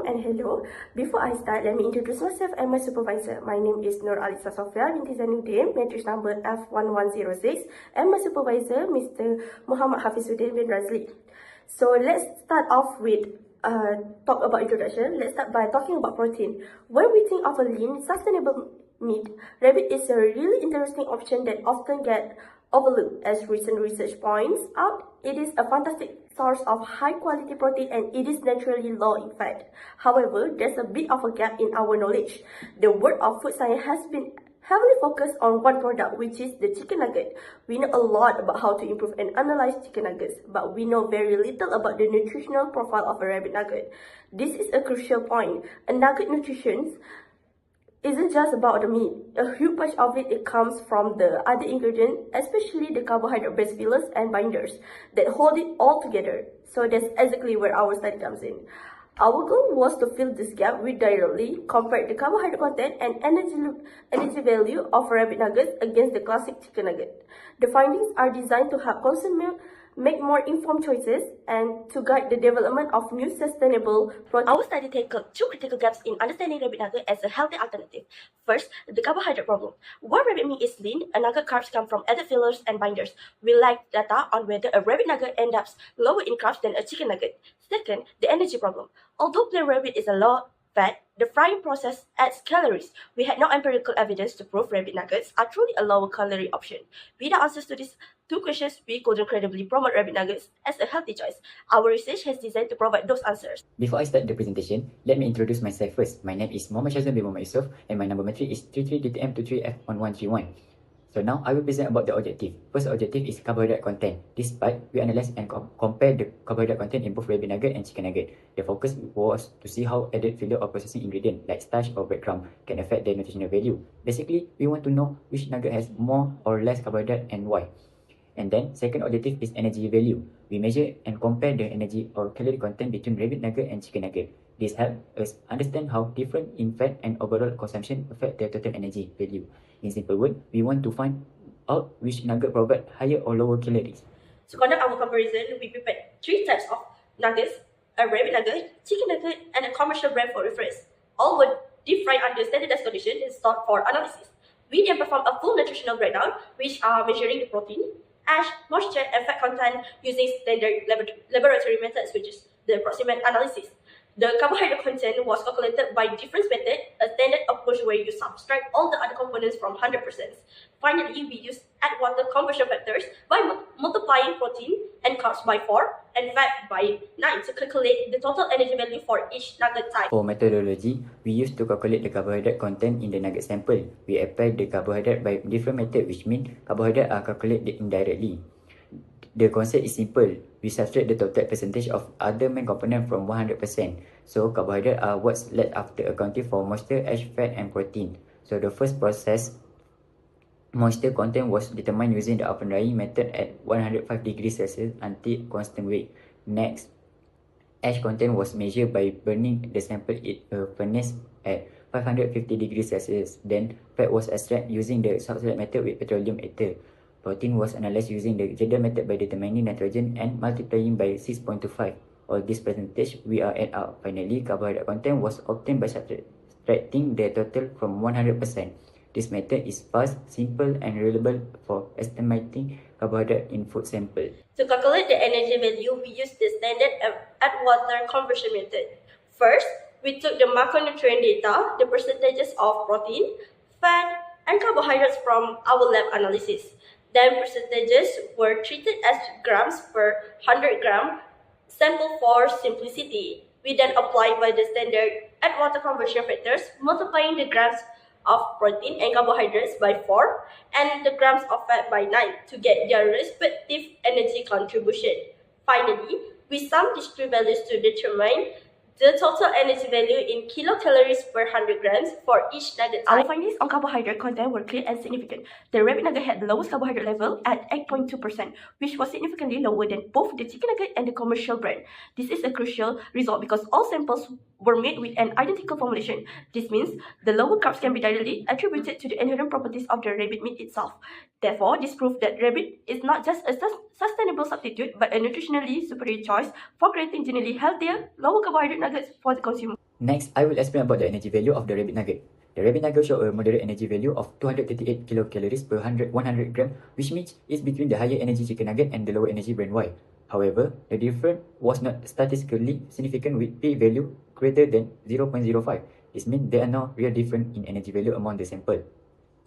Welcome and hello. Before I start, let me introduce myself and my supervisor. My name is Nur Alisa Sofia binti Zainuddin, matrix number F1106, and my supervisor, Mr. Muhammad Hafizuddin bin Razli. So let's start off with talk about introduction. Let's start by talking about protein. When we think of a lean, sustainable meat, rabbit is a really interesting option that often gets overlooked. As recent research points out, it is a fantastic source of high-quality protein and it is naturally low in fat. However, there's a bit of a gap in our knowledge. The world of food science has been heavily focused on one product, which is the chicken nugget. We know a lot about how to improve and analyze chicken nuggets, but we know very little about the nutritional profile of a rabbit nugget. This is a crucial point. A nugget nutrition isn't just about the meat. A huge part of it comes from the other ingredients, especially the carbohydrate-based fillers and binders that hold it all together. So that's exactly where our study comes in. Our goal was to fill this gap. We directly compared the carbohydrate content and energy value of rabbit nuggets against the classic chicken nugget. The findings are designed to help consumers make more informed choices and to guide the development of new sustainable protein. Our study tackled two critical gaps in understanding rabbit nugget as a healthy alternative. First, the carbohydrate problem. While rabbit meat is lean, a nugget carbs come from added fillers and binders. We lack data on whether a rabbit nugget ends up lower in carbs than a chicken nugget. Second, the energy problem. Although plain rabbit is a low fat, the frying process adds calories. We had no empirical evidence to prove rabbit nuggets are truly a lower calorie option. Without answers to these two questions, we couldn't credibly promote rabbit nuggets as a healthy choice. Our research has designed to provide those answers. Before I start the presentation, let me introduce myself first. My name is Muhammad Shazwan bin Muhammad Yusof and my number matric is 33DTM23F1131. So now I will present about the objective. First objective is carbohydrate content. This part, we analyze and compare the carbohydrate content in both rabbit nugget and chicken nugget. The focus was to see how added filler or processing ingredient like starch or breadcrumb can affect their nutritional value. Basically, we want to know which nugget has more or less carbohydrate and why. And then, second objective is energy value. We measure and compare the energy or calorie content between rabbit nugget and chicken nugget. This helps us understand how different in fat and overall consumption affect their total energy value. In simple words, we want to find out which nugget provide higher or lower calories. To conduct our comparison, we prepared three types of nuggets: a rabbit nugget, chicken nugget, and a commercial brand for reference. All were deep fried under standardized conditions and stored for analysis. We then performed a full nutritional breakdown, which are measuring the protein, ash, moisture, and fat content using standard laboratory methods, which is the approximate analysis. The carbohydrate content was calculated by different methods, a standard approach where you subtract all the other components from 100%. Finally, we used add water conversion factors by multiplying protein and carbs by 4 and fat by 9 to calculate the total energy value for each nugget type. For methodology, we used to calculate the carbohydrate content in the nugget sample. We applied the carbohydrate by different method, which means carbohydrate are calculated indirectly. The concept is simple. We subtract the total percentage of other main component from 100%. So carbohydrates are what's left after accounting for moisture, ash, fat, and protein. So the first process, moisture content was determined using the oven drying method at 105 degrees Celsius until constant weight. Next, ash content was measured by burning the sample in a furnace at 550 degrees Celsius. Then fat was extracted using the substrate method with petroleum ether. Protein was analyzed using the Jeda method by determining nitrogen and multiplying by 6.25. All this percentage we are add up. Finally, carbohydrate content was obtained by subtracting the total from 100%. This method is fast, simple, and reliable for estimating carbohydrate in food sample. To calculate the energy value, we used the standard add water conversion method. First, we took the macronutrient data, the percentages of protein, fat, and carbohydrates from our lab analysis. Then percentages were treated as grams per 100 gram sample for simplicity. We then applied by the standard add water conversion factors, multiplying the grams of protein and carbohydrates by 4 and the grams of fat by 9 to get their respective energy contribution. Finally, we summed these two values to determine the total energy value in kilocalories per 100 grams for each nugget type. Our findings on carbohydrate content were clear and significant. The rabbit nugget had the lowest carbohydrate level at 8.2%, which was significantly lower than both the chicken nugget and the commercial brand. This is a crucial result because all samples were made with an identical formulation. This means the lower carbs can be directly attributed to the inherent properties of the rabbit meat itself. Therefore, this proves that rabbit is not just a sustainable substitute, but a nutritionally superior choice for creating generally healthier, lower carbohydrate nuggets for the consumer. Next, I will explain about the energy value of the rabbit nugget. The rabbit nugget shows a moderate energy value of 238 kilocalories per 100 gram, which means it's between the higher energy chicken nugget and the lower energy brand Y. However, the difference was not statistically significant with P value greater than 0.05. This means there are no real difference in energy value among the sample.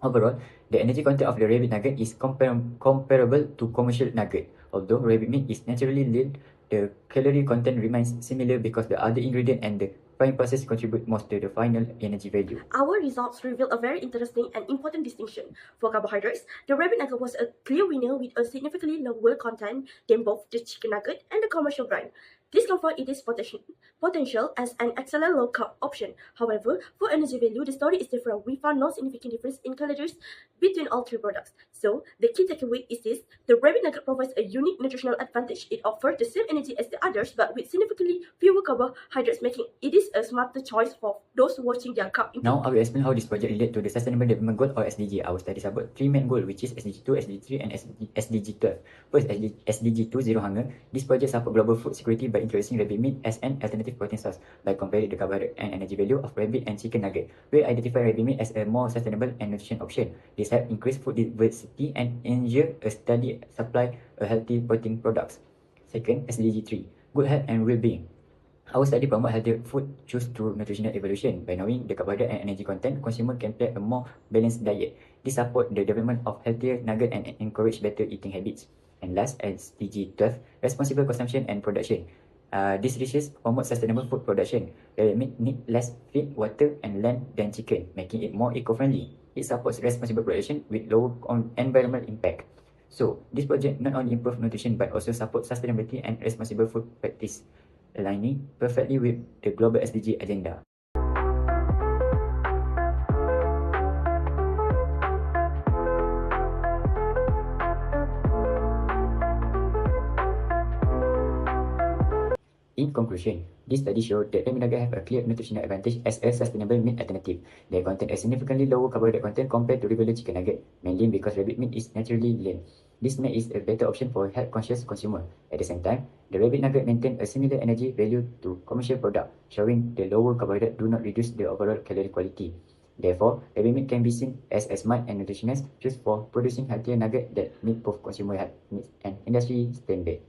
Overall, the energy content of the rabbit nugget is comparable to commercial nugget. Although rabbit meat is naturally lean, the calorie content remains similar because the other ingredient and the frying process contribute most to the final energy value. Our results reveal a very interesting and important distinction. For carbohydrates, the rabbit nugget was a clear winner with a significantly lower content than both the chicken nugget and the commercial brand. This confirms its potential as an excellent low-carb option. However, for energy value, the story is different. We found no significant difference in calories between all three products. So, the key takeaway is this: the rabbit nugget provides a unique nutritional advantage. It offers the same energy as the others, but with significantly fewer carbohydrates, making it is a smarter choice for those watching their carb intake. Now, I will explain how this project relates to the Sustainable Development Goal or SDG. Our studies about three main goals, which is SDG 2, SDG 3, and SDG 12. First, SDG 2, Zero Hunger. This project supports global food security by introducing rabbit meat as an alternative protein source. By comparing the carbohydrate and energy value of rabbit and chicken nugget, we identify rabbit meat as a more sustainable and nutritious option. This helps increase food diversity and ensure a steady supply of healthy protein products. Second, SDG 3, Good Health and Well-being. Our study promotes healthier food choose through nutritional evolution. By knowing the carbohydrate and energy content, consumer can plan a more balanced diet. This supports the development of healthier nugget and encourage better eating habits. And last, SDG 12, responsible consumption and production. These dishes promote sustainable food production. Rabbit meat need less feed, water, and land than chicken, making it more eco-friendly. It supports responsible production with low environmental impact. So, this project not only improves nutrition but also supports sustainability and responsible food practice, aligning perfectly with the global SDG agenda. In conclusion, this study showed that rabbit nugget have a clear nutritional advantage as a sustainable meat alternative. They contain a significantly lower carbohydrate content compared to regular chicken nugget, mainly because rabbit meat is naturally lean. This makes it a better option for health-conscious consumer. At the same time, the rabbit nugget maintains a similar energy value to commercial product, showing the lower carbohydrate do not reduce the overall calorie quality. Therefore, rabbit meat can be seen as a smart and nutritious choice for producing healthier nugget that meet both consumer health needs and industry standard.